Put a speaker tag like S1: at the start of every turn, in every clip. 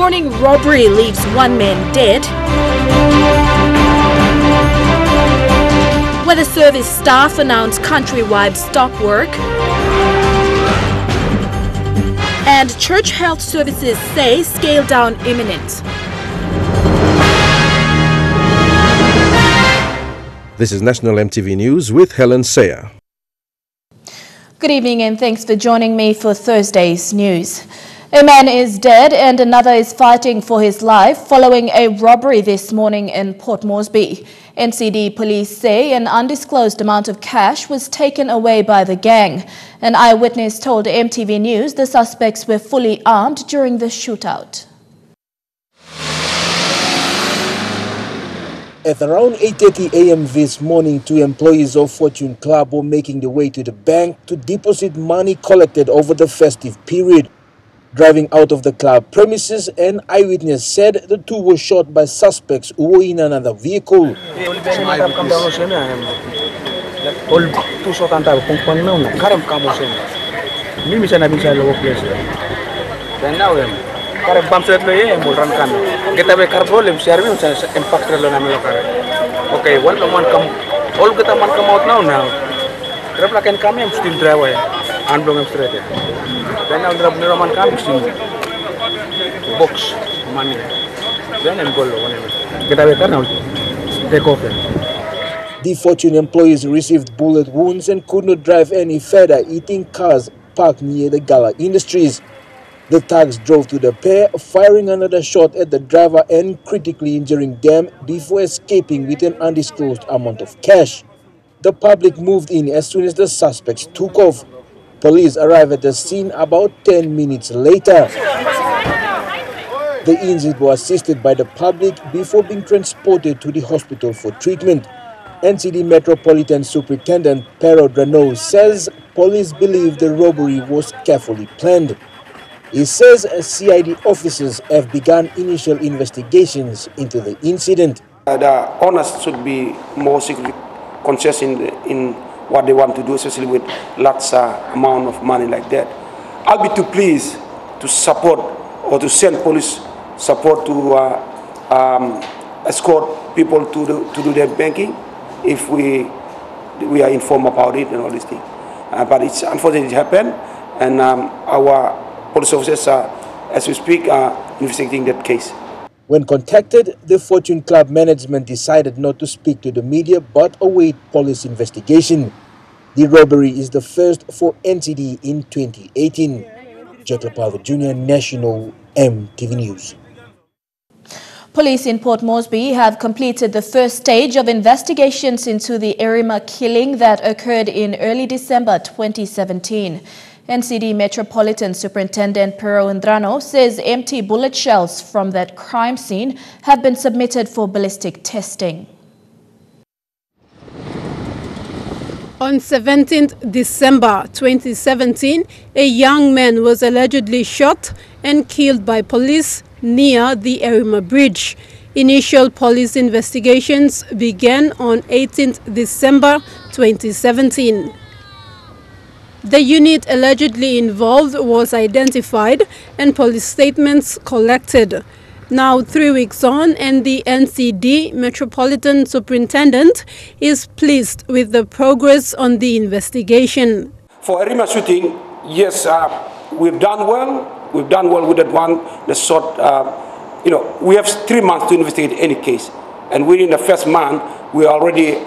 S1: morning robbery leaves one man dead. Weather service staff announce countrywide stop work. And church health services say scale down imminent.
S2: This is National EMTV News with Helen Sayer.
S3: Good evening and thanks for joining me for Thursday's news. A man is dead and another is fighting for his life following a robbery this morning in Port Moresby. NCD police say an undisclosed amount of cash was taken away by the gang. An eyewitness told EMTV News the suspects were fully armed during the shootout.
S4: At around 8:30 a.m. this morning, two employees of Fortune Club were making their way to the bank to deposit money collected over the festive period. Driving out of the club premises, an eyewitness said the two were shot by suspects who were in another vehicle.
S5: Box money. Then I'm going to get away. Take off.
S4: The Fortune employees received bullet wounds and could not drive any further, eating cars parked near the Gala Industries. The thugs drove to the pair, firing another shot at the driver and critically injuring them before escaping with an undisclosed amount of cash. The public moved in as soon as the suspects took off. Police arrived at the scene about 10 minutes later. The injured were assisted by the public before being transported to the hospital for treatment. NCD Metropolitan Superintendent Pero Drano says police believe the robbery was carefully planned. He says CID officers have begun initial investigations into the incident.
S6: The owners should be more security conscious in what they want to do, especially with large amount of money like that. I'll be too pleased to support or to send police support to escort people to do their banking if we are informed about it and all these things. But it's unfortunately happened, and our police officers are, as we speak, are investigating that case.
S4: When contacted, the Fortune Club management decided not to speak to the media but await police investigation. The robbery is the first for NCD in 2018. Jack Lapalva Jr., National EMTV News.
S3: Police in Port Moresby have completed the first stage of investigations into the Erima killing that occurred in early December 2017. NCD Metropolitan Superintendent Pero Indrano says empty bullet shells from that crime scene have been submitted for ballistic testing.
S7: On 17th December 2017, a young man was allegedly shot and killed by police near the Erima Bridge. Initial police investigations began on 18th December 2017. The unit allegedly involved was identified and police statements collected. Now 3 weeks on, and the NCD Metropolitan Superintendent is pleased with the progress on the investigation.
S6: For Erima shooting, yes, we've done well. We've done well with that one. The short, we have 3 months to investigate any case, and within the first month, we are already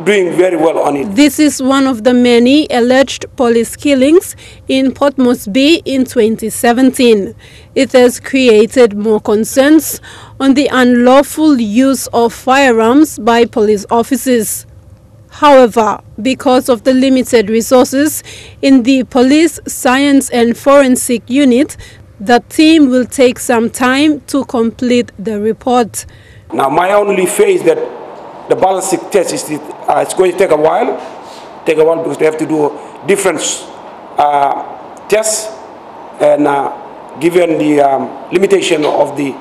S6: doing very well on it.
S7: This is one of the many alleged police killings in Port Moresby in 2017. It has created more concerns on the unlawful use of firearms by police officers. However, because of the limited resources in the Police Science and Forensic Unit, the team will take some time to complete the report.
S6: Now, my only fear is that the ballistic test is it's going to take a while because they have to do different tests, and given the limitation of the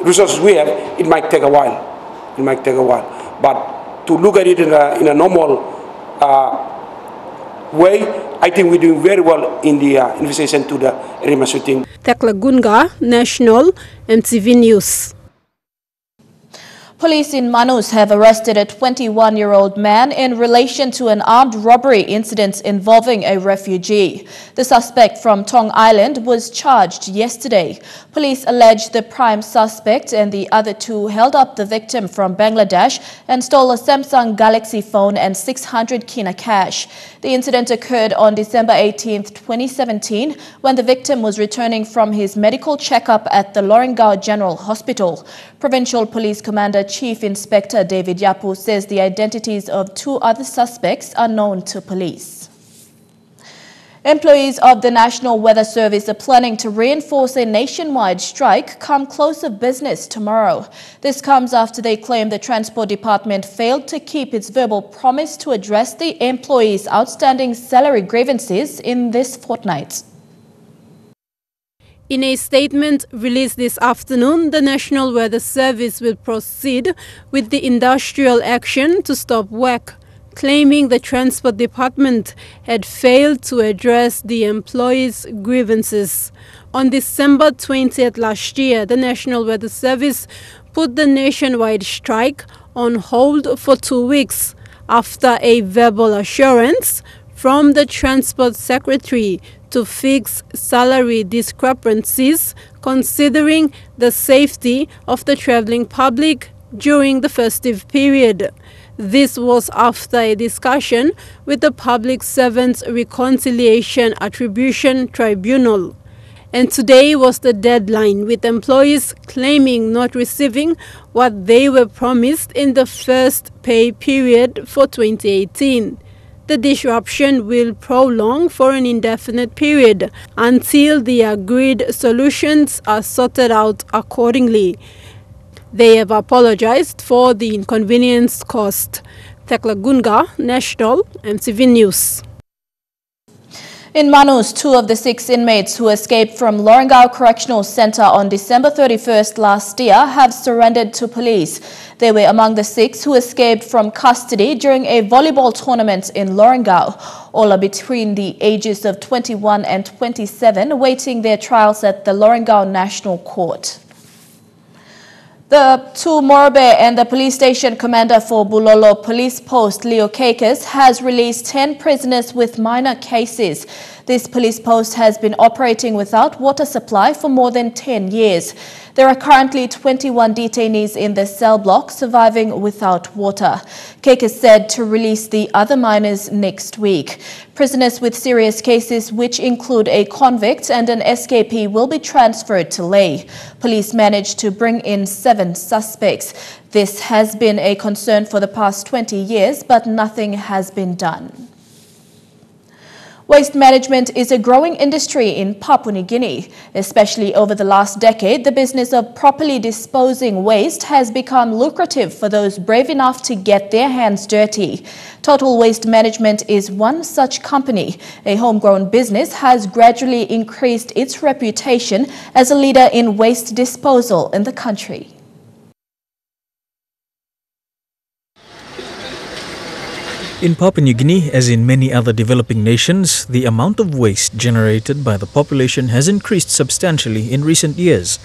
S6: resources we have, it might take a while. But to look at it in a normal way, I think we're doing very well in the investigation to the Erima shooting.
S7: Thekla Gunga, National, MTV News.
S3: Police in Manus have arrested a 21-year-old man in relation to an armed robbery incident involving a refugee. The suspect from Tong Island was charged yesterday. Police allege the prime suspect and the other two held up the victim from Bangladesh and stole a Samsung Galaxy phone and 600 kina cash. The incident occurred on December 18, 2017, when the victim was returning from his medical checkup at the Lorengau General Hospital. Provincial Police Commander Chief Inspector David Yapu says the identities of two other suspects are known to police. Employees of the National Weather Service are planning to reinforce a nationwide strike come close of business tomorrow. This comes after they claim the Transport Department failed to keep its verbal promise to address the employees' outstanding salary grievances in this fortnight.
S7: In a statement released this afternoon, the National Weather Service will proceed with the industrial action to stop work, claiming the Transport Department had failed to address the employees' grievances. On December 20th last year, the National Weather Service put the nationwide strike on hold for 2 weeks after a verbal assurance from the Transport Secretary to fix salary discrepancies, considering the safety of the travelling public during the festive period. This was after a discussion with the Public Servants Reconciliation Attribution Tribunal. And today was the deadline, with employees claiming not receiving what they were promised in the first pay period for 2018. The disruption will prolong for an indefinite period until the agreed solutions are sorted out accordingly. They have apologized for the inconvenience caused. Thekla Gunga, National, MTV News.
S3: In Manus, 2 of the 6 inmates who escaped from Lorengau Correctional Centre on December 31st last year have surrendered to police. They were among the 6 who escaped from custody during a volleyball tournament in Lorengau. All are between the ages of 21 and 27, awaiting their trials at the Lorengau National Court. The 2 Moresby and the police station commander for Bulolo Police Post, Leo Kakis, has released 10 prisoners with minor cases. This police post has been operating without water supply for more than 10 years. There are currently 21 detainees in the cell block surviving without water. Kakis said to release the other minors next week. Prisoners with serious cases, which include a convict and an escapee, will be transferred to Lae. Police managed to bring in 7 suspects. This has been a concern for the past 20 years, but nothing has been done. Waste management is a growing industry in Papua New Guinea. Especially over the last decade, the business of properly disposing waste has become lucrative for those brave enough to get their hands dirty. Total Waste Management is one such company. A homegrown business has gradually increased its reputation as a leader in waste disposal in the country.
S8: In Papua New Guinea, as in many other developing nations, the amount of waste generated by the population has increased substantially in recent years.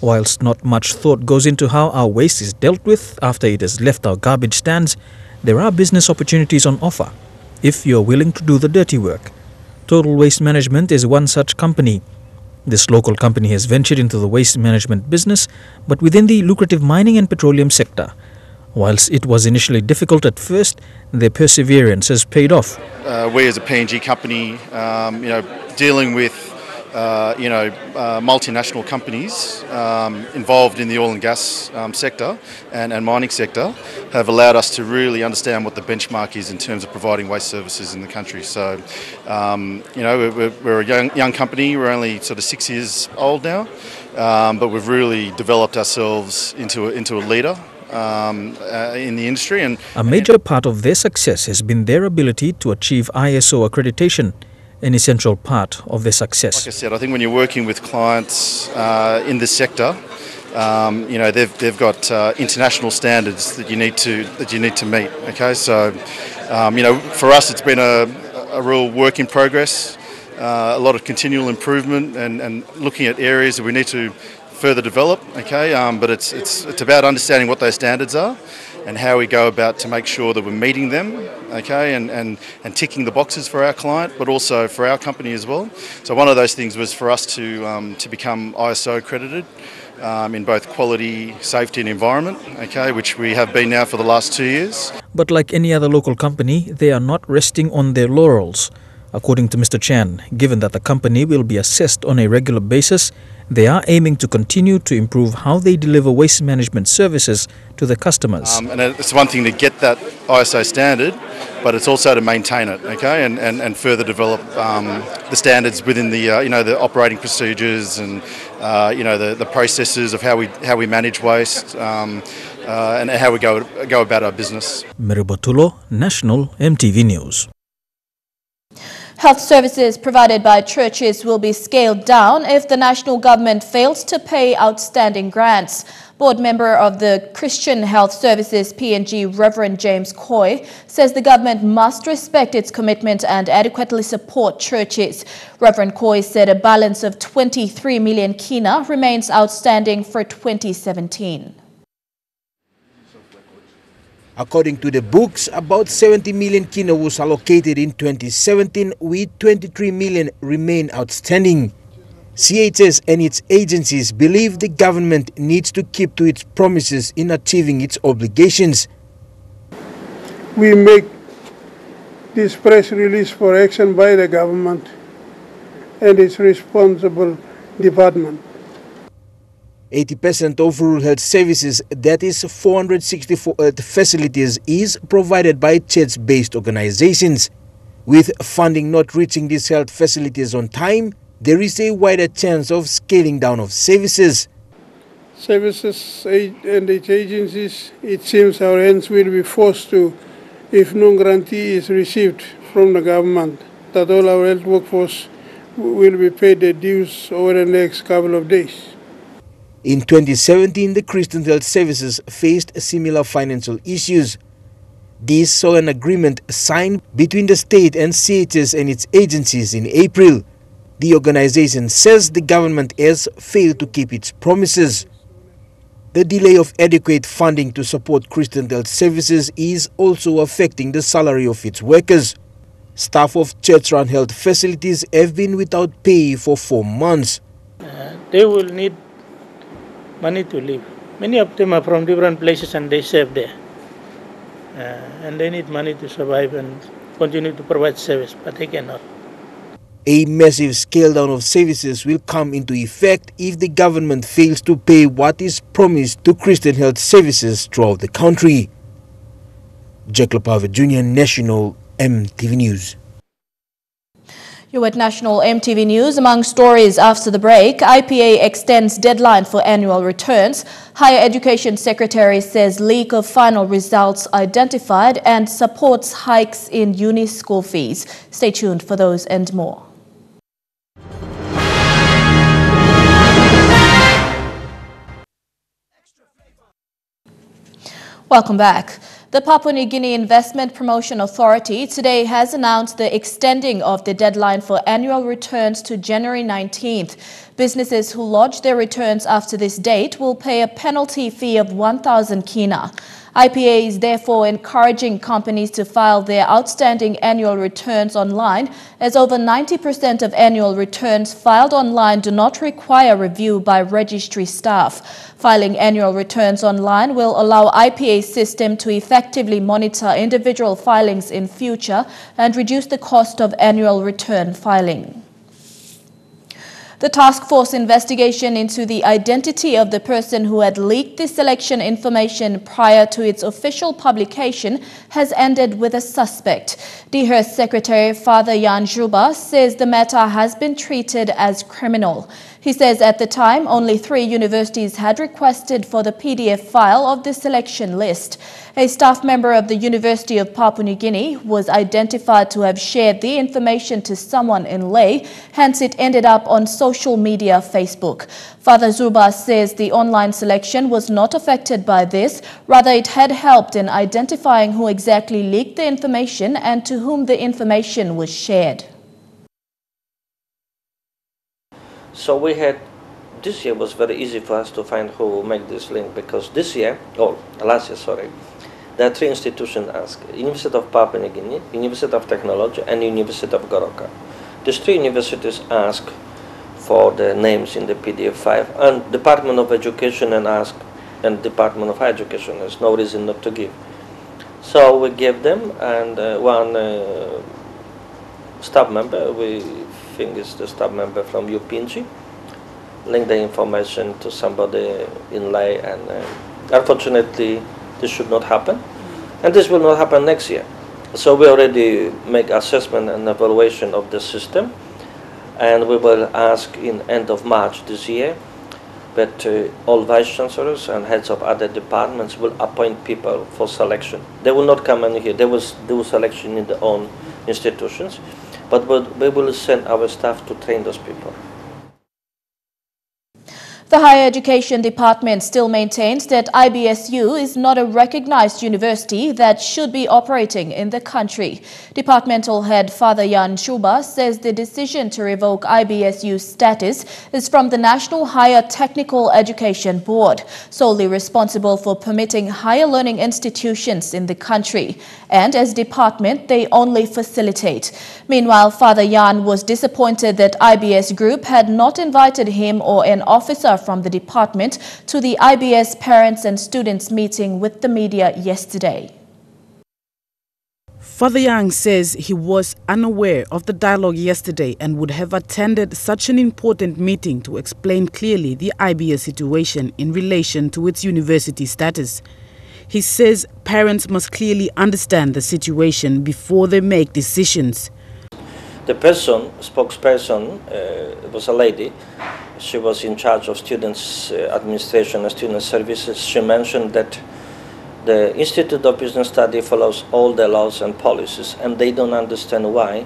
S8: Whilst not much thought goes into how our waste is dealt with after it has left our garbage stands, there are business opportunities on offer if you are willing to do the dirty work. Total Waste Management is one such company. This local company has ventured into the waste management business, but within the lucrative mining and petroleum sector. Whilst it was initially difficult at first, their perseverance has paid off.
S9: We as a PNG company, dealing with, multinational companies involved in the oil and gas sector and mining sector have allowed us to really understand what the benchmark is in terms of providing waste services in the country. So, we're a young company. We're only sort of 6 years old now, but we've really developed ourselves into a leader in the industry. And
S8: a major part of their success has been their ability to achieve ISO accreditation, an essential part of their success.
S9: Like I said, I think when you're working with clients in this sector, they've got international standards that you need to meet. Okay, so for us it's been a real work in progress. a lot of continual improvement and looking at areas that we need to further develop. Okay, but it's about understanding what those standards are and how we go about to make sure that we're meeting them. Okay, and ticking the boxes for our client, but also for our company as well. So one of those things was for us to become ISO accredited. In both quality, safety and environment, okay, which we have been now for the last 2 years.
S8: But like any other local company, they are not resting on their laurels. According to Mr. Chan, given that the company will be assessed on a regular basis, they are aiming to continue to improve how they deliver waste management services to the customers.
S9: And it's one thing to get that ISO standard, but it's also to maintain it, okay, and further develop the standards within the the operating procedures and the processes of how we manage waste and how we go about our business.
S8: Meribatulo, National EMTV News.
S3: Health services provided by churches will be scaled down if the national government fails to pay outstanding grants. Board member of the Christian Health Services PNG, Reverend James Coy, says the government must respect its commitment and adequately support churches. Reverend Coy said a balance of 23 million kina remains outstanding for 2017.
S4: According to the books, about 70 million kina was allocated in 2017, with 23 million remain outstanding. CHS and its agencies believe the government needs to keep to its promises in achieving its obligations.
S10: We make this press release for action by the government and its responsible department.
S4: 80% of rural health services, that is 464 facilities, is provided by church-based organizations. With funding not reaching these health facilities on time, there is a wider chance of scaling down of services.
S10: Services and its agencies, it seems our hands will be forced to, if no guarantee is received from the government, that all our health workforce will be paid their dues over the next couple of days.
S4: In 2017, the Christian Health Services faced similar financial issues. This saw an agreement signed between the state and CHS and its agencies in April. The organization says the government has failed to keep its promises. The delay of adequate funding to support Christian Health Services is also affecting the salary of its workers. Staff of church-run health facilities have been without pay for 4 months.
S11: They will need money to live. Many of them are from different places and they serve there. And they need money to survive and continue to provide service, but they cannot.
S4: A massive scale down of services will come into effect if the government fails to pay what is promised to Christian health services throughout the country. Jack Lopave Jr., National EMTV News.
S3: You're at National EMTV News. Among stories after the break, IPA extends deadline for annual returns. Higher Education Secretary says leak of final results identified and supports hikes in uni school fees. Stay tuned for those and more. Welcome back. The Papua New Guinea Investment Promotion Authority today has announced the extending of the deadline for annual returns to January 19th. Businesses who lodge their returns after this date will pay a penalty fee of 1,000 kina. IPA is therefore encouraging companies to file their outstanding annual returns online, as over 90% of annual returns filed online do not require review by registry staff. Filing annual returns online will allow IPA's system to effectively monitor individual filings in future and reduce the cost of annual return filing. The task force investigation into the identity of the person who had leaked the selection information prior to its official publication has ended with a suspect. DHER's Secretary Father Jan Juba says the matter has been treated as criminal. He says at the time, only 3 universities had requested for the PDF file of the selection list. A staff member of the University of Papua New Guinea was identified to have shared the information to someone in Lae, hence it ended up on social media Facebook. Father Zuba says the online selection was not affected by this, rather it had helped in identifying who exactly leaked the information and to whom the information was shared.
S12: So we had, this year was very easy for us to find who will make this link, because this year, last year, sorry, there are three institutions asked: University of Papua New Guinea, University of Technology, and University of Goroka. These three universities asked for the names in the PDF file, and Department of Education and Department of Higher Education. There's no reason not to give. So we gave them, and one staff member, we think is the staff member from UPNG, link the information to somebody in lay, and unfortunately this should not happen, and this will not happen next year. So we already make assessment and evaluation of the system, and we will ask in end of March this year that all vice chancellors and heads of other departments will appoint people for selection. They will not come in here, they will do selection in their own institutions, but we will send our staff to train those people.
S3: The Higher Education Department still maintains that IBSU is not a recognized university that should be operating in the country. Departmental head Father Jan Schuba says the decision to revoke IBSU status is from the National Higher Technical Education Board, solely responsible for permitting higher learning institutions in the country. And as department, they only facilitate. Meanwhile, Father Jan was disappointed that IBS Group had not invited him or an officer from the department to the IBS parents and students meeting with the media yesterday.
S13: Father Yang says he was unaware of the dialogue yesterday and would have attended such an important meeting to explain clearly the IBS situation in relation to its university status. He says parents must clearly understand the situation before they make decisions.
S12: The spokesperson, was a lady. She was in charge of students' administration and student services. She mentioned that the Institute of Business Study follows all the laws and policies, and they don't understand why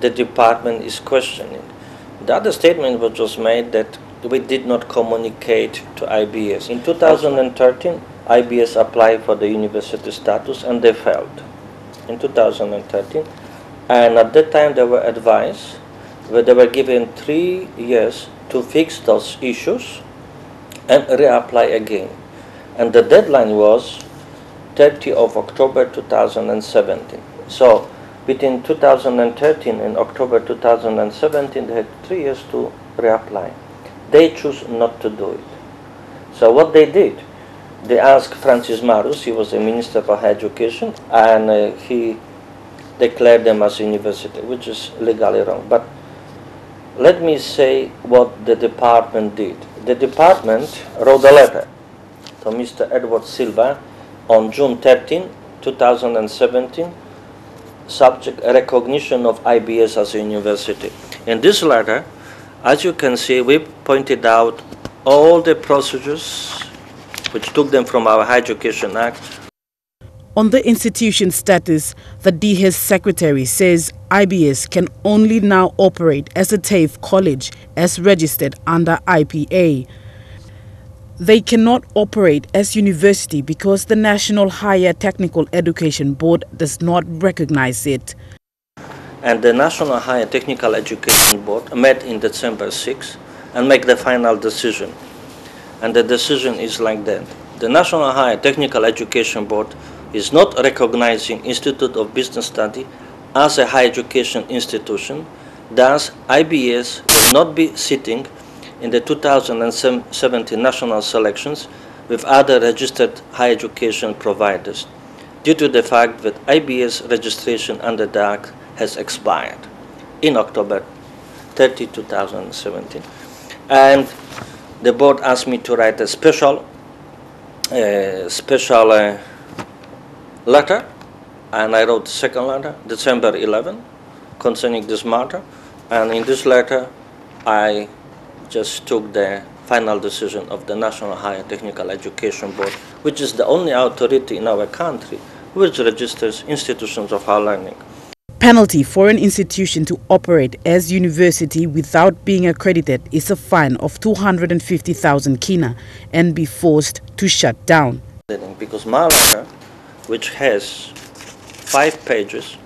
S12: the department is questioning. The other statement was just made that we did not communicate to IBS. In 2013, IBS applied for the university status and they failed in 2013. And at that time they were advised that they were given 3 years to fix those issues and reapply again. And the deadline was 30 of October 2017. So between 2013 and October 2017 they had 3 years to reapply. They chose not to do it. So what they did, they asked Francis Marus, he was the Minister for Higher Education, and he declared them as a university, which is legally wrong. But let me say what the department did. The department wrote a letter to Mr. Edward Silva on June 13, 2017, subject recognition of IBS as a university. In this letter, as you can see, we pointed out all the procedures which took them from our Higher Education Act.
S13: On the institution status, the DHES secretary says IBS can only now operate as a TAFE college as registered under IPA. They cannot operate as university because the National Higher Technical Education Board does not recognize it.
S12: And the National Higher Technical Education Board met in December 6 and make the final decision. And the decision is like that. The National Higher Technical Education Board is not recognizing Institute of Business Study as a higher education institution. Thus, IBS will not be sitting in the 2017 national selections with other registered higher education providers due to the fact that IBS registration under the Act has expired in October 30, 2017. And the board asked me to write a special letter, and I wrote the second letter, December 11, concerning this matter. And in this letter, I just took the final decision of the National Higher Technical Education Board, which is the only authority in our country which registers institutions of higher learning.
S13: Penalty for an institution to operate as university without being accredited is a fine of 250,000 kina and be forced to shut down.
S12: Because my letter, which has 5 pages,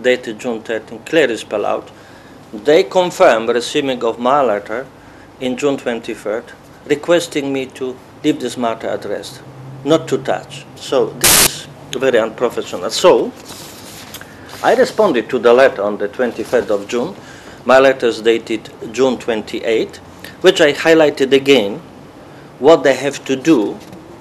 S12: dated June 13, clearly spell out They confirmed receiving of my letter in June 23rd, requesting me to leave this matter at rest, not to touch. So this is very unprofessional. So I responded to the letter on the 23rd of June. My letter is dated June 28, which I highlighted again what they have to do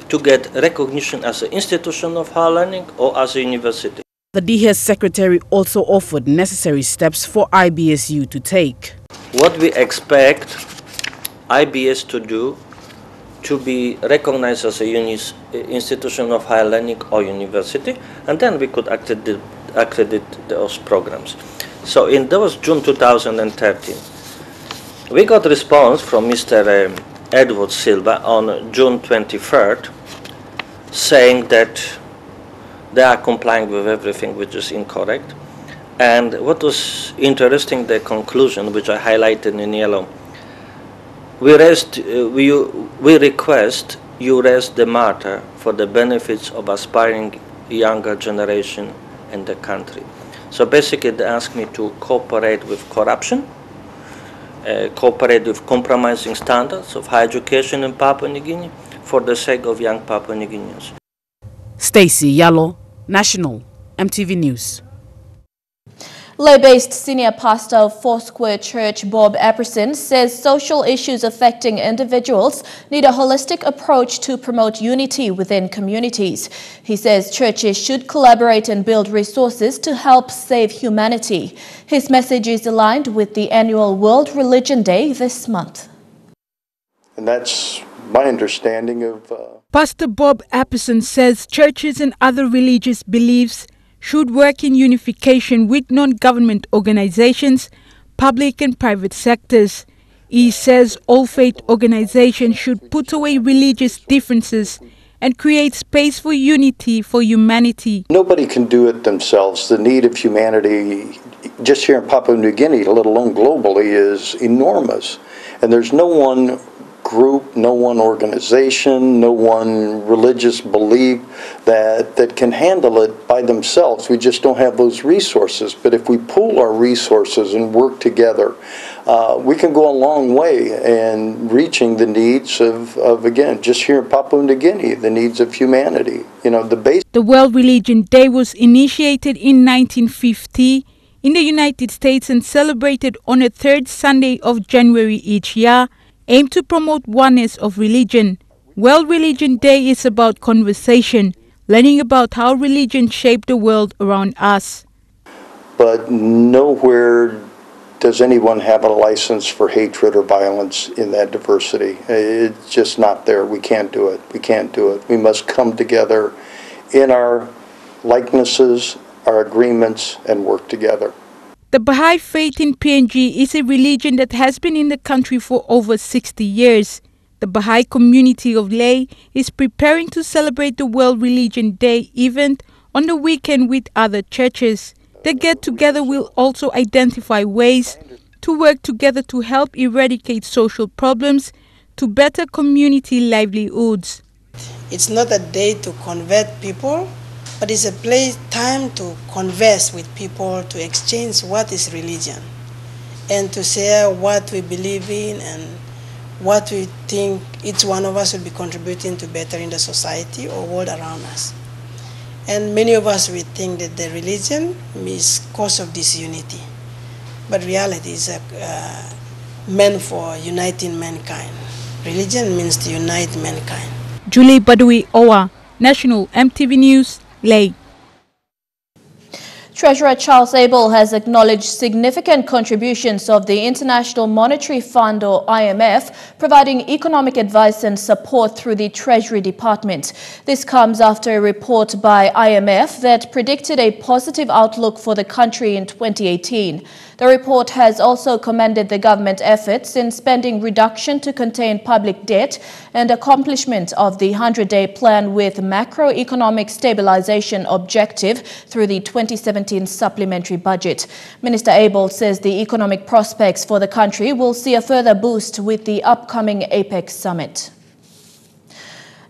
S12: to get recognition as an institution of higher learning or as a university.
S13: The DHES secretary also offered necessary steps for IBSU to take.
S12: What we expect IBS to do to be recognized as a institution of higher learning or university, and then we could accredit those programs. So in those June 2013, we got response from Mr. Edward Silva on June 23rd, saying that they are complying with everything which is incorrect. And what was interesting, the conclusion, which I highlighted in yellow, we request you raise the matter for the benefits of aspiring younger generation in the country. So basically they asked me to cooperate with corruption, cooperate with compromising standards of higher education in Papua New Guinea for the sake of young Papua New Guineans.
S13: Stacey Yalo, National, MTV News.
S3: Lay-based senior pastor of Foursquare Church, Bob Apperson, says social issues affecting individuals need a holistic approach to promote unity within communities. He says churches should collaborate and build resources to help save humanity. His message is aligned with the annual World Religion Day this month.
S14: And that's my understanding of...
S15: Pastor Bob Apperson says churches and other religious beliefs should work in unification with non-government organizations, public and private sectors. He says all faith organizations should put away religious differences and create space for unity for humanity.
S14: Nobody can do it themselves. The need of humanity, just here in Papua New Guinea, let alone globally, is enormous. And there's no one group, no one organization, no one religious belief that can handle it by themselves. We just don't have those resources. But if we pool our resources and work together, we can go a long way in reaching the needs of again, just here in Papua New Guinea, the needs of humanity. You know,
S15: the World Religion Day was initiated in 1950 in the United States and celebrated on the third Sunday of January each year, aimed to promote oneness of religion. World Religion Day is about conversation, learning about how religion shaped the world around us.
S14: But nowhere does anyone have a license for hatred or violence in that diversity. It's just not there. We can't do it. We can't do it. We must come together in our likenesses, our agreements, and work together.
S15: The Baha'i faith in PNG is a religion that has been in the country for over 60 years. The Baha'i community of Lay is preparing to celebrate the World Religion Day event on the weekend with other churches. The get-together will also identify ways to work together to help eradicate social problems to better community livelihoods.
S16: It's not a day to convert people, but it's a time to converse with people, to exchange what is religion, and to share what we believe in and what we think each one of us will be contributing to better in the society or world around us. And many of us, we think that the religion is cause of disunity, but reality is meant for uniting mankind. Religion means to unite mankind.
S15: Julie Badui Owa, National, MTV News, Lay.
S3: Treasurer Charles Abel has acknowledged significant contributions of the International Monetary Fund or IMF, providing economic advice and support through the Treasury Department. This comes after a report by IMF that predicted a positive outlook for the country in 2018. The report has also commended the government efforts in spending reduction to contain public debt and accomplishment of the 100-day plan with macroeconomic stabilization objective through the 2017 supplementary budget. Minister Abel says the economic prospects for the country will see a further boost with the upcoming APEC summit.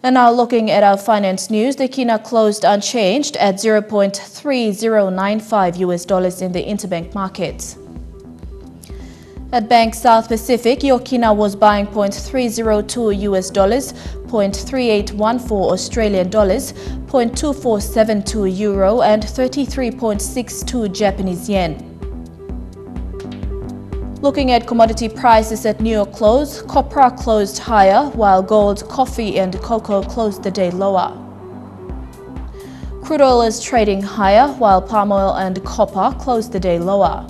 S3: And now looking at our finance news, the Kina closed unchanged at 0.3095 US dollars in the interbank markets. At Bank South Pacific, your kina was buying $0.302 US dollars, $0.3814 Australian dollars, $0.2472 euro and 33.62 Japanese yen. Looking at commodity prices at New York close, copra closed higher while gold, coffee and cocoa closed the day lower. Crude oil is trading higher while palm oil and copper closed the day lower.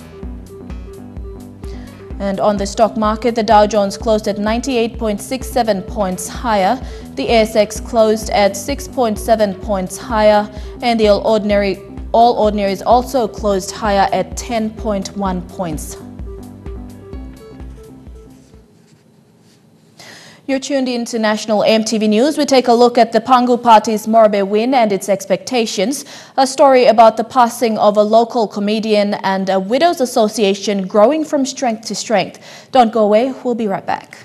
S3: And on the stock market, the Dow Jones closed at 98.67 points higher, the ASX closed at 6.7 points higher, and the All Ordinaries also closed higher at 10.1 points. You're tuned in to National EMTV News. We take a look at the Pangu Party's Moresby win and its expectations, a story about the passing of a local comedian and a widows' association growing from strength to strength. Don't go away, we'll be right back.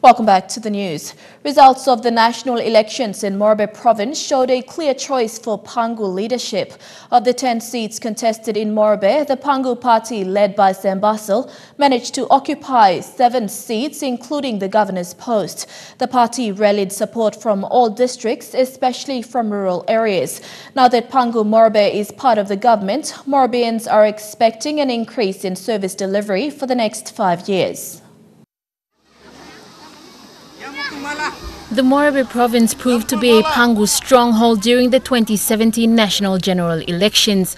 S3: Welcome back to the news. Results of the national elections in Moresby province showed a clear choice for Pangu leadership. Of the 10 seats contested in Moresby, the Pangu party, led by Sam Basil, managed to occupy 7 seats, including the governor's post. The party rallied support from all districts, especially from rural areas. Now that Pangu Moresby is part of the government, Morebians are expecting an increase in service delivery for the next 5 years.
S17: The Moresby province proved to be a Pangu stronghold during the 2017 national general elections.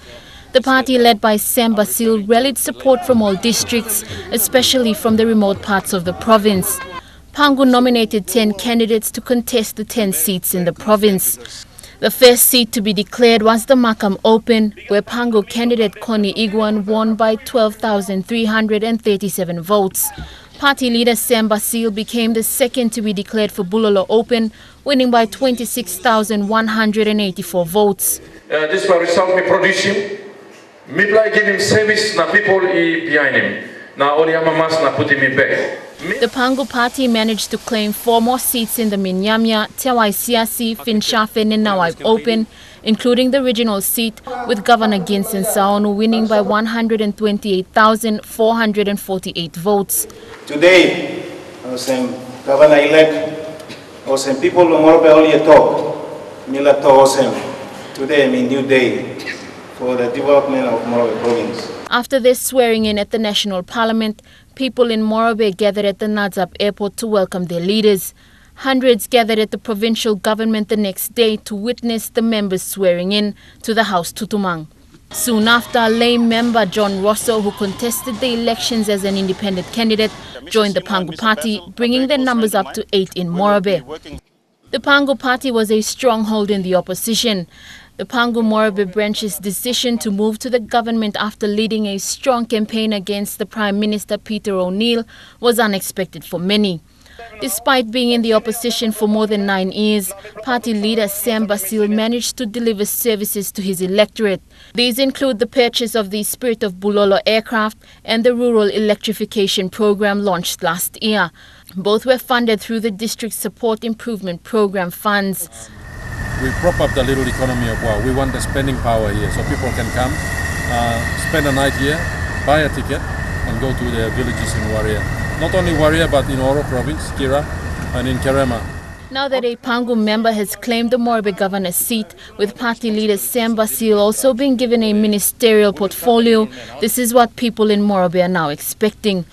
S17: The party, led by Sam Basil, rallied support from all districts, especially from the remote parts of the province. Pangu nominated 10 candidates to contest the 10 seats in the province. The first seat to be declared was the Makam Open, where Pangu candidate Connie Iguan won by 12,337 votes. Party leader Sam Basil became the second to be declared for Bulolo Open, winning by 26,184 votes.
S18: This is the result we produce him. Me give him service na people behind him. Na only amamas na put him back.
S17: The Pangu party managed to claim 4 more seats in the Minyamya, Tewai Siasi, Finshafen and Nawai Open, including the regional seat, with Governor Ginsen Saonu winning by 128,448 votes.
S19: Today, Governor-elect, people of Moresby only talk. Today, a new day for the development of Moresby province.
S17: After their swearing in at the National Parliament, people in Moresby gathered at the Nadzab airport to welcome their leaders. Hundreds gathered at the provincial government the next day to witness the members swearing in to the House Tutumang. Soon after, lay member John Rosso, who contested the elections as an independent candidate, joined the Pangu party, bringing their numbers up to 8 in Moresby. The Pangu party was a stronghold in the opposition. The Pangu Moresby branch's decision to move to the government after leading a strong campaign against the Prime Minister Peter O'Neill was unexpected for many. Despite being in the opposition for more than 9 years, party leader Sam Basil managed to deliver services to his electorate. These include the purchase of the Spirit of Bulolo aircraft and the rural electrification program launched last year. Both were funded through the district support improvement program funds.
S20: We prop up the little economy of Wow. We want the spending power here so people can come, spend a night here, buy a ticket and go to their villages in Warrior. Not only Warrior but in Oro province, Kira and in Kerema.
S17: Now that a Pangu member has claimed the Moresby governor's seat, with party leader Sam Basil also being given a ministerial portfolio, this is what people in Moresby are now expecting.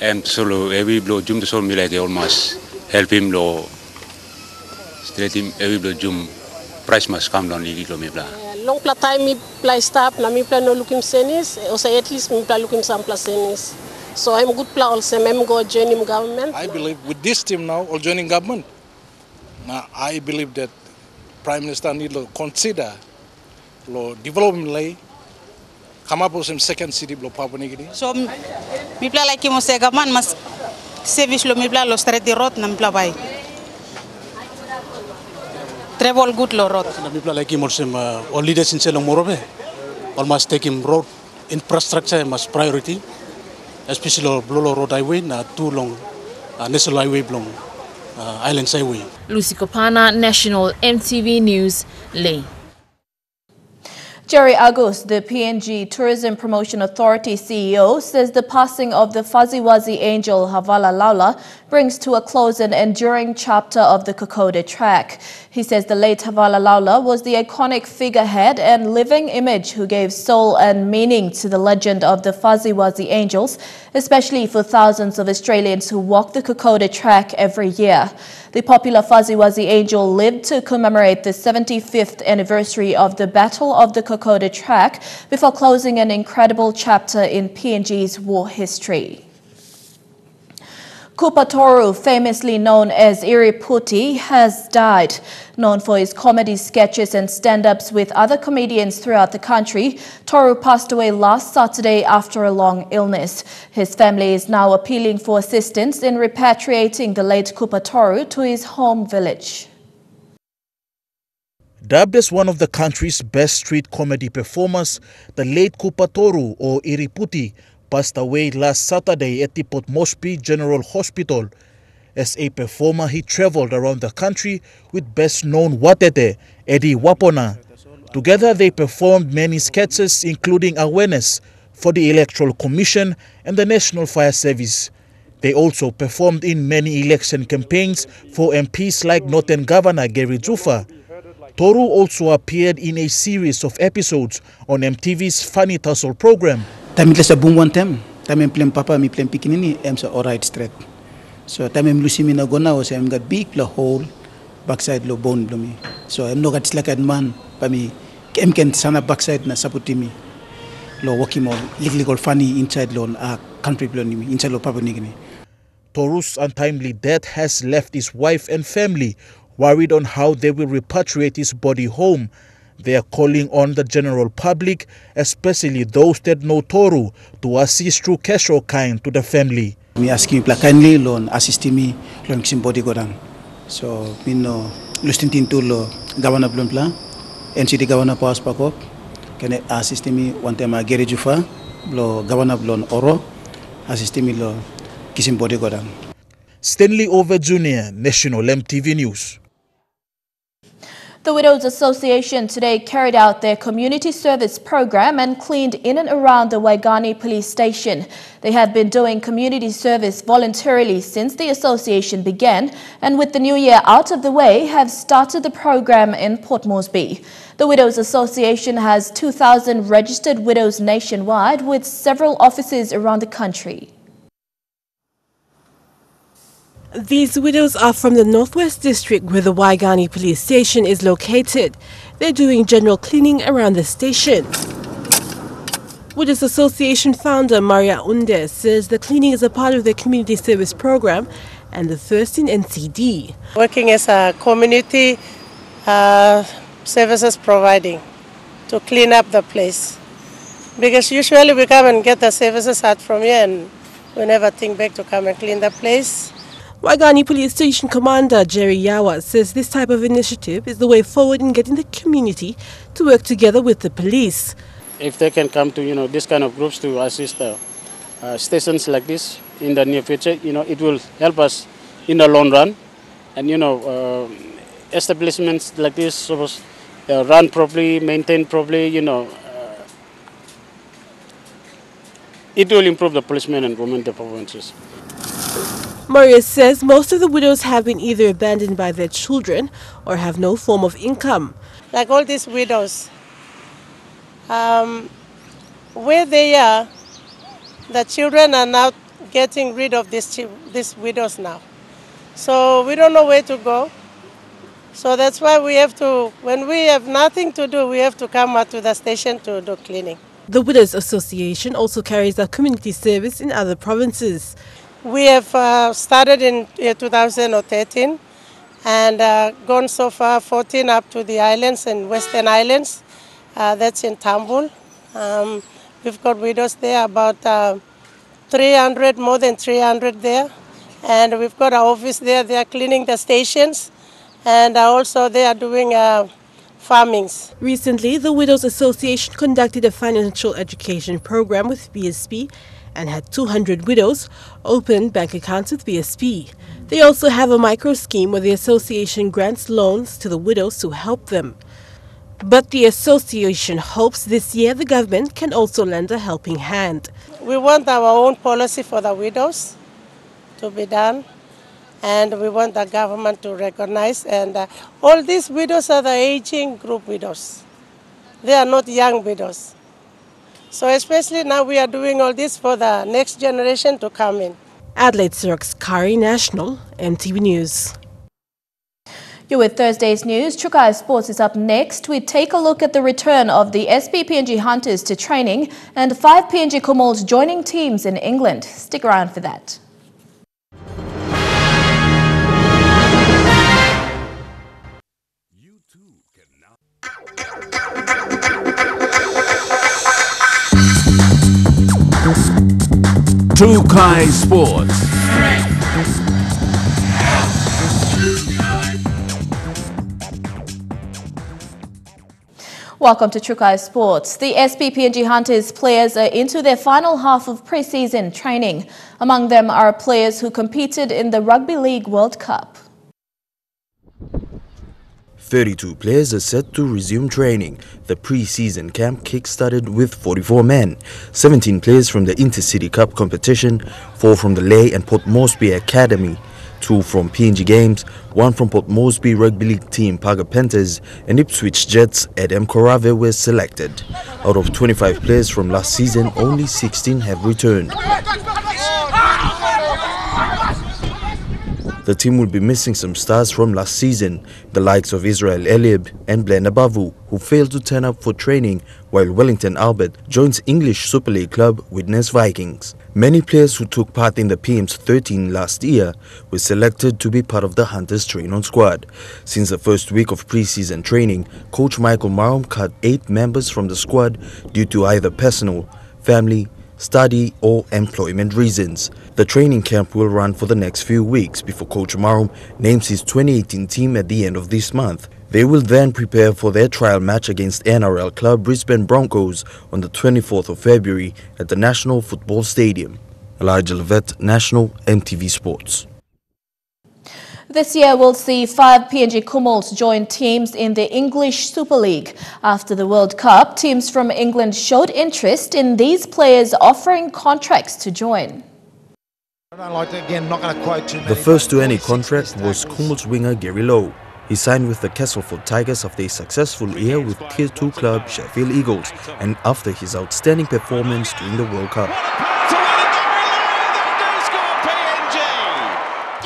S21: And solo every blow jum to so me like almost help him lo straight him every blow jum price must come down little me bla.
S22: Long time me play stop na me play no looking senis or say at least me play looking some plus senis. So I'm good plan also I'm go joining government.
S23: I believe with this team now or joining government. Now I believe that Prime Minister need to consider lo development lay come up with some second city blow Papua New Guinea.
S24: So me play like him say government must service lo me play lo straight the road na me play by. Travel good lo road.
S23: Me play like him some all leaders in Selong Moresby almost take him road infrastructure must priority. Especially Blolo Road Highway, na too long, National Highway belong, Islands Highway.
S17: Lucy Kopana, National EMTV News, Leh.
S3: Jerry Agus, the PNG Tourism Promotion Authority CEO, says the passing of the Fuzzy-Wuzzy angel Havala Laula brings to a close an enduring chapter of the Kokoda track. He says the late Havala Laula was the iconic figurehead and living image who gave soul and meaning to the legend of the Fuzzy-Wuzzy angels, especially for thousands of Australians who walk the Kokoda track every year. The popular Fuzzy-Wuzzy angel lived to commemorate the 75th anniversary of the Battle of the Kokoda track before closing an incredible chapter in PNG's war history. Kupatoru, famously known as Iriputi, has died. Known for his comedy sketches and stand-ups with other comedians throughout the country, Toru passed away last Saturday after a long illness. His family is now appealing for assistance in repatriating the late Kupatoru to his home village.
S1: Dubbed as one of the country's best street comedy performers, the late Kupatoru, or Iriputi, passed away last Saturday at the Port Moresby General Hospital. As a performer, he travelled around the country with best-known Watete, Eddie Wapona. Together, they performed many sketches, including awareness for the Electoral Commission and the National Fire Service. They also performed in many election campaigns for MPs like Northern Governor Gary Jufa. Toru also appeared in a series of episodes on MTV's Funny Tussle program.
S2: Time sa boom one time plem papa mi plem pikinini em sa alright straight. So time lucy mi na gona was em got big la hole backside lo bone blumi. So em no got slack man pa mi em ken sana backside na saputi mi lo walking mo legal funny inside lo country bloni mi inside lo papa nigini.
S1: Toru's untimely death has left his wife and family worried on how they will repatriate his body home. They are calling on the general public, especially those that know Toru, to assist through cash or kind to the family.
S2: Me asking people kindly loan assist me loan kisim body godang. So me no lustin to lo governor blonpla, NCD governor pass pakop, can assist me one time a Gary Jufa, lo governor blon oro, assist me lo kisim body godang.
S1: Stanley Over Jr., National EMTV News.
S3: The Widows Association today carried out their community service program and cleaned in and around the Waigani police station. They have been doing community service voluntarily since the association began, and with the new year out of the way, have started the program in Port Moresby. The Widows Association has 2,000 registered widows nationwide with several offices around the country.
S5: These widows are from the Northwest District where the Waigani police station is located. They're doing general cleaning around the station. Widows Association founder Maria Unde says the cleaning is a part of their community service program and the first in NCD.
S6: Working as a community services providing to clean up the place. Because usually we come and get the services out from here and we never think back to come and clean the place.
S5: Waigani Police Station Commander Jerry Yawa says this type of initiative is the way forward in getting the community to work together with the police.
S25: If they can come to this kind of groups to assist stations like this in the near future, it will help us in the long run. And establishments like this supposed run properly, maintain properly. It will improve the policemen and women performances.
S5: Maria says most of the widows have been either abandoned by their children or have no form of income.
S6: Like all these widows, where they are, the children are now getting rid of these widows now. So we don't know where to go. So that's why we have to, when we have nothing to do, we have to come out to the station to do cleaning.
S5: The Widows Association also carries out community service in other provinces.
S6: We have started in 2013 and gone so far 14 up to the islands and Western Islands. That's in Tambul. We've got widows there, about 300, more than 300 there. And we've got our office there. They are cleaning the stations and also they are doing farmings.
S5: Recently, the Widows Association conducted a financial education program with BSP and had 200 widows open bank accounts with BSP. They also have a micro scheme where the association grants loans to the widows to help them. But the association hopes this year the government can also lend a helping hand.
S6: We want our own policy for the widows to be done, and we want the government to recognize. And all these widows are the aging group widows. They are not young widows. So especially now we are doing all this for the next generation to come in.
S5: Adelaide Sirks, Kari National, MTV News.
S3: You're with Thursday's news. Trukai Sports is up next. We take a look at the return of the SPPNG Hunters to training and 5 PNG Kumals joining teams in England. Stick around for that.
S7: Trukai Sports.
S3: Welcome to Trukai Sports. The SPPNG Hunters players are into their final half of pre-season training. Among them are players who competed in the Rugby League World Cup.
S8: 32 players are set to resume training. The pre-season camp kick-started with 44 men, 17 players from the Intercity Cup competition, 4 from the Ley and Port Moresby Academy, 2 from PNG Games, 1 from Port Moresby Rugby League team Paga Panthers, and Ipswich Jets at Mkorave were selected. Out of 25 players from last season, only 16 have returned. The team will be missing some stars from last season, the likes of Israel Eliab and Blenda Bavu, who failed to turn up for training, while Wellington Albert joins English Super League club Widnes Vikings. Many players who took part in the PM's 13 last year were selected to be part of the Hunters train-on squad. Since the first week of pre-season training, coach Michael Marum cut 8 members from the squad due to either personal, family, study or employment reasons. The training camp will run for the next few weeks before Coach Marum names his 2018 team at the end of this month. They will then prepare for their trial match against NRL club Brisbane Broncos on the 24th of February at the National Football Stadium. Elijah Levet, National, MTV Sports.
S3: This year we'll see 5 PNG Kumals join teams in the English Super League. After the World Cup, teams from England showed interest in these players offering contracts to join.
S8: The first to any contract was Kumals winger Gary Lowe. He signed with the Castleford Tigers after a successful year with Tier 2 club Sheffield Eagles and after his outstanding performance during the World Cup.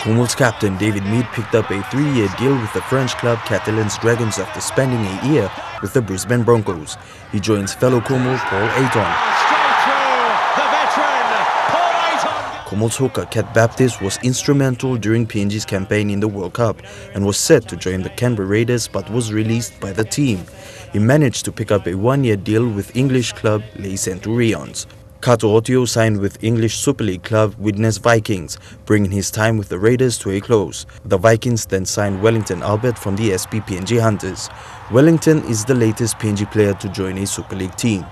S8: Kumals captain David Mead picked up a 3-year deal with the French club Catalans Dragons after spending a year with the Brisbane Broncos. He joins fellow Kumal Paul Ayton. Kumals hooker Kat Baptist was instrumental during PNG's campaign in the World Cup and was set to join the Canberra Raiders but was released by the team. He managed to pick up a 1-year deal with English club Ley Centurions. Kato Otio signed with English Super League club Widnes Vikings, bringing his time with the Raiders to a close. The Vikings then signed Wellington Albert from the SPPNG Hunters. Wellington is the latest PNG player to join a Super League team.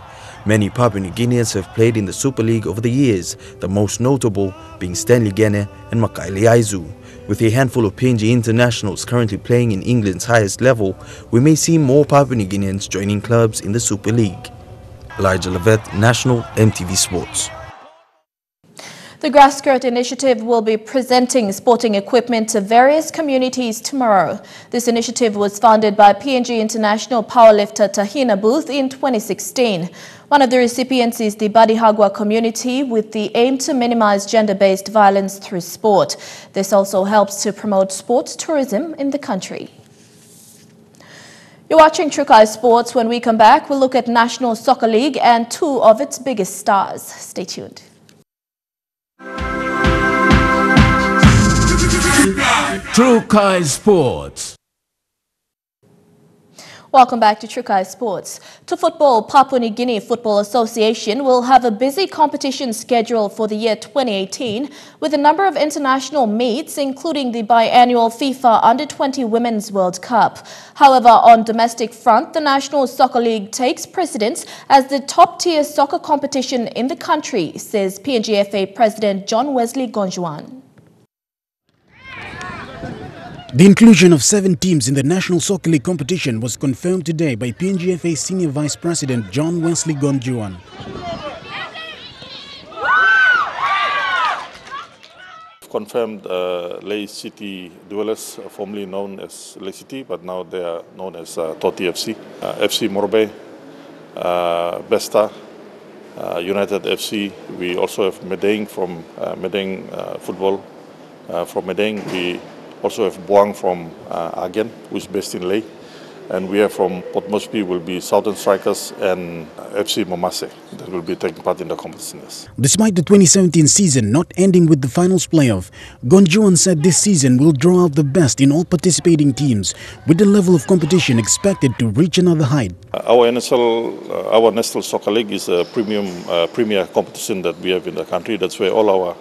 S8: Many Papua New Guineans have played in the Super League over the years, the most notable being Stanley Gene and Makaili Aizu. With a handful of PNG internationals currently playing in England's highest level, we may see more Papua New Guineans joining clubs in the Super League. Elijah Levet, National, MTV Sports.
S3: The Grassskirt Initiative will be presenting sporting equipment to various communities tomorrow. This initiative was founded by PNG international powerlifter Tahina Booth in 2016. One of the recipients is the Badihagwa community with the aim to minimize gender-based violence through sport. This also helps to promote sports tourism in the country. You're watching Trukai Sports. When we come back, we'll look at National Soccer League and 2 of its biggest stars. Stay tuned.
S7: Trukai Sports.
S3: Welcome back to Trukai Sports. To football, Papua New Guinea Football Association will have a busy competition schedule for the year 2018 with a number of international meets, including the biannual FIFA Under-20 Women's World Cup. However, on domestic front, the National Soccer League takes precedence as the top-tier soccer competition in the country, says PNGFA President John Wesley Gonjuan.
S4: The inclusion of 7 teams in the National Soccer League competition was confirmed today by PNGFA Senior Vice President John Wesley Gonjuan.
S9: Confirmed Lay City Dwellers, formerly known as Lay City, but now they are known as Toti FC, FC Moresby, Besta, United FC. We also have Medang from Medang Football. From Medang, we also have Buang from Agen, who is based in Lay. And we have from Port Moresby will be Southern Strikers and FC Momase that will be taking part in the competition.
S4: Despite the 2017 season not ending with the finals playoff, Gonjuan said this season will draw out the best in all participating teams, with the level of competition expected to reach another height.
S9: Our NSL, our National Soccer League is a premier competition that we have in the country. That's where all our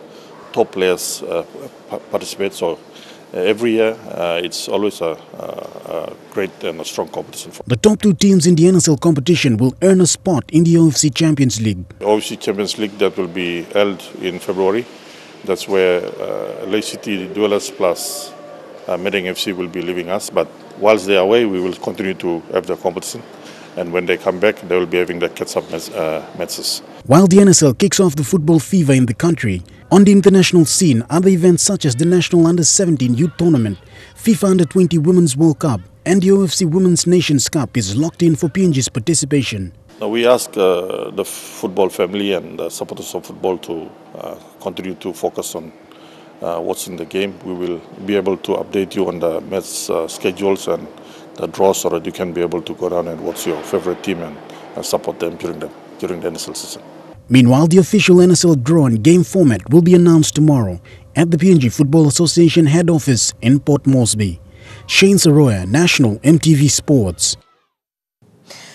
S9: top players participate. So every year, it's always a great and a strong competition.
S4: The top 2 teams in the NSL competition will earn a spot in the OFC Champions League.
S9: The OFC Champions League that will be held in February. That's where Lay City Dwellers plus Medang FC will be leaving us. But whilst they are away, we will continue to have the competition. And when they come back, they will be having the catch-up matches.
S4: While the NSL kicks off the football fever in the country, on the international scene, other events such as the National Under-17 Youth Tournament, FIFA Under-20 Women's World Cup and the OFC Women's Nations Cup is locked in for PNG's participation.
S9: Now we ask the football family and the supporters of football to continue to focus on what's in the game. We will be able to update you on the match schedules and the draws, so that you can be able to go down and watch your favorite team and support them during the NSL season.
S4: Meanwhile, the official NSL draw and game format will be announced tomorrow at the PNG Football Association head office in Port Moresby. Shane Saroya, National EMTV Sports.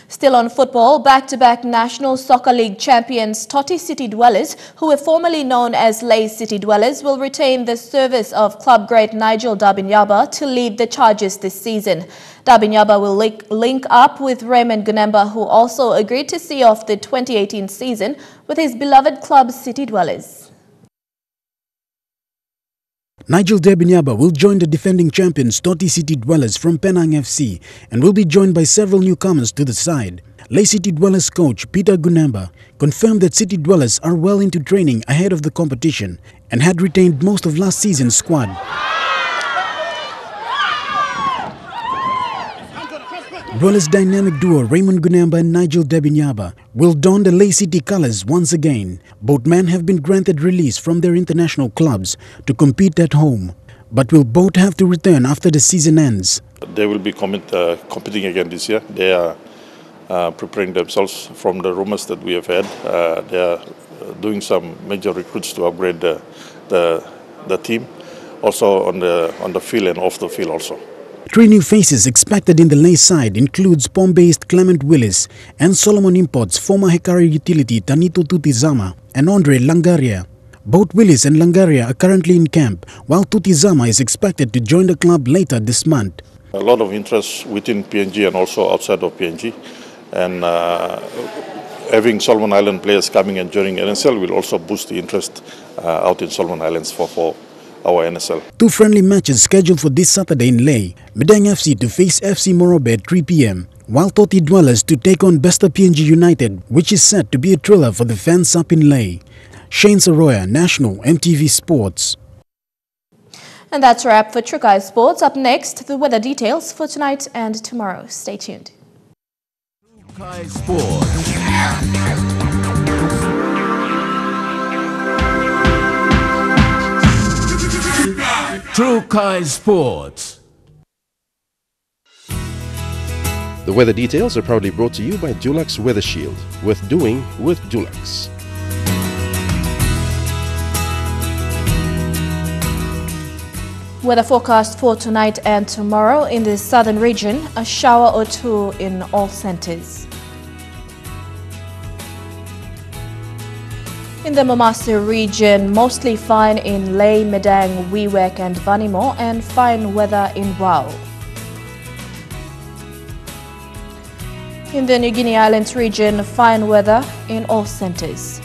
S3: Still on football, back-to-back National Soccer League champions Toti City Dwellers, who were formerly known as Lay City Dwellers, will retain the service of club great Nigel Dabinyaba to lead the charges this season. Dabinyaba will link up with Raymond Gunemba, who also agreed to see off the 2018 season with his beloved club City Dwellers.
S4: Nigel Dabinyaba will join the defending champions Toti City Dwellers from Penang FC and will be joined by several newcomers to the side. Lay City Dwellers coach Peter Gunemba confirmed that City Dwellers are well into training ahead of the competition and had retained most of last season's squad. Dwellers' dynamic duo Raymond Gunemba and Nigel Dabinyaba will don the Lay City colours once again. Both men have been granted release from their international clubs to compete at home, but will both have to return after the season ends.
S9: They will be competing again this year. They are preparing themselves from the rumours that we have had. They are doing some major recruits to upgrade the team, also on the field and off the field also.
S4: 3 new faces expected in the Lay side includes Pom-based Clement Willis and Solomon Imports former Hekari utility Tanito Tutizama and Andre Langaria. Both Willis and Langaria are currently in camp, while Tutizama is expected to join the club later this month.
S9: A lot of interest within PNG and also outside of PNG, and having Solomon Island players coming and joining NSL will also boost the interest out in Solomon Islands for our NSL.
S4: 2 friendly matches scheduled for this Saturday in Lay. Medang FC to face FC Moresby at 3 p.m, while Toti Dwellers to take on Besta PNG United, which is set to be a thriller for the fans up in Lay. Shane Saroya, National EMTV Sports.
S3: And that's a wrap for Trukai Sports. Up next, the weather details for tonight and tomorrow. Stay tuned.
S7: Trukai Sports. Trukai Sports.
S10: The weather details are proudly brought to you by Dulux Weather Shield. Worth doing with Dulux.
S3: Weather forecast for tonight and tomorrow in the southern region, a shower or 2 in all centers. In the Moresby region, mostly fine in Lay, Medang, Wewak and Vanimo, and fine weather in Wau. In the New Guinea Islands region, fine weather in all centers.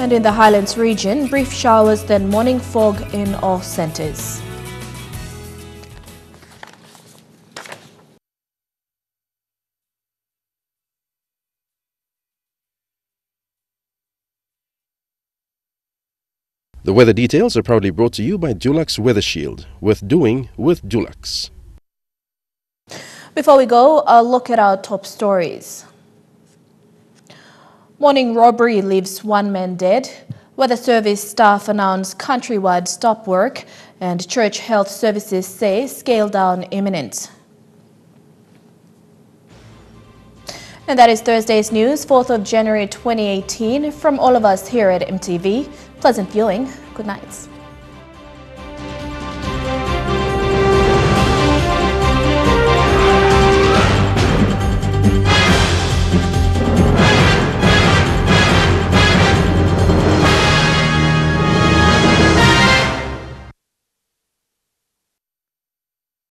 S3: And in the Highlands region, brief showers, then morning fog in all centres.
S10: The weather details are proudly brought to you by Dulux Weather Shield. Worth doing with Dulux.
S3: Before we go, a look at our top stories. Morning robbery leaves one man dead. Weather service staff announce countrywide stop work, and church health services say scale down imminent. And that is Thursday's news, 4th of January 2018. From all of us here at EMTV, pleasant viewing. Good night.